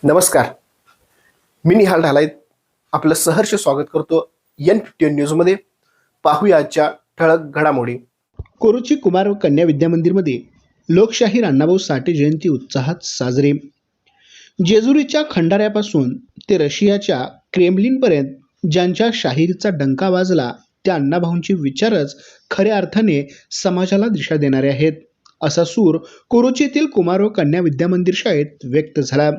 नमस्कार. मी निहाल ढालाय आपलं सहर्ष स्वागत करतो N51 न्यूजमध्ये. पाहूया आजच्या ठळक घडामोडी. कोरुची कुमार व कन्या विद्यामंदिरमध्ये लोकशाहीर अण्णाभाऊ साठे जयंती उत्साहात साजरी. जेजुरीच्या खंडाऱ्यापासून ते रशियाच्या क्रेमलिनपर्यंत ज्यांच्या शाहिरीचा डंका वाजला त्या अण्णाभाऊंचे विचारच खऱ्या अर्थाने समाजाला दिशा देणारे आहेत, असा सूर कोरुचीतील कुमार व कन्या विद्यामंदिर शाळेत व्यक्त झाला.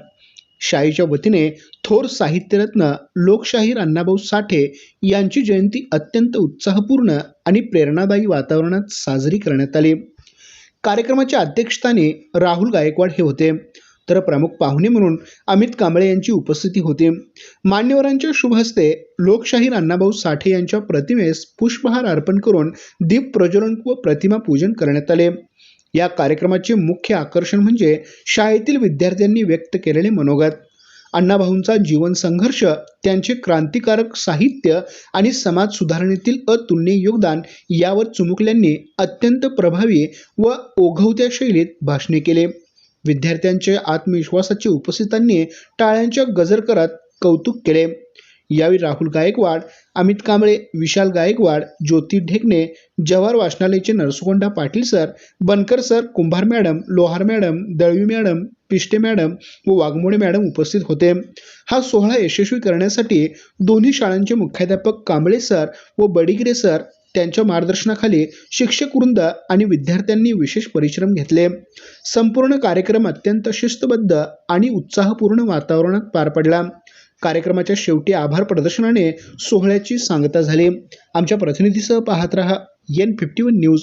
शाळेच्या वतीने थोर साहित्यरत्न लोकशाहीर अण्णाभाऊ साठे यांची जयंती अत्यंत उत्साहपूर्ण आणि प्रेरणादायी वातावरणात साजरी करण्यात आली. कार्यक्रमाच्या अध्यक्षस्थानी राहुल गायकवाड हे होते, तर प्रमुख पाहुणे म्हणून अमित कांबळे यांची उपस्थिती होती. मान्यवरांच्या शुभ हस्ते लोकशाहीर अण्णाभाऊ साठे यांच्या प्रतिमेस पुष्पहार अर्पण करून दीप प्रज्वलन व प्रतिमा पूजन करण्यात आले. या कार्यक्रमाचे मुख्य आकर्षण म्हणजे शाळेतील विद्यार्थ्यांनी व्यक्त केलेले मनोगत. अण्णाभाऊंचा जीवन संघर्ष, त्यांचे क्रांतिकारक साहित्य आणि समाज सुधारणेतील अतुलनीय योगदान यावर चिमुकल्यांनी अत्यंत प्रभावी व ओघवत्या शैलीत भाषणे केले. विद्यार्थ्यांच्या आत्मविश्वासाचे उपस्थितांनी टाळ्यांच्या गजर करत कौतुक केले. यावेळी राहुल गायकवाड, अमित कांबळे, विशाल गायकवाड, ज्योती ढेकणे, जवाहर वाचनालयाचे नरसोगोंडा पाटील सर, बनकर सर, कुंभार मॅडम, लोहार मॅडम, दळवी मॅडम, पिष्टे मॅडम व वाघमोडे मॅडम उपस्थित होते. हा सोहळा यशस्वी करण्यासाठी दोन्ही शाळांचे मुख्याध्यापक कांबळे सर व बडिगिरे सर त्यांच्या मार्गदर्शनाखाली शिक्षक वृंद आणि विद्यार्थ्यांनी विशेष परिश्रम घेतले. संपूर्ण कार्यक्रम अत्यंत शिस्तबद्ध आणि उत्साहपूर्ण वातावरणात पार पडला. कार्यक्रमाच्या शेवटी आभार प्रदर्शनाने सोहळ्याची सांगता झाली. आमच्या प्रतिनिधीसह पाहत रहा N51 न्यूज.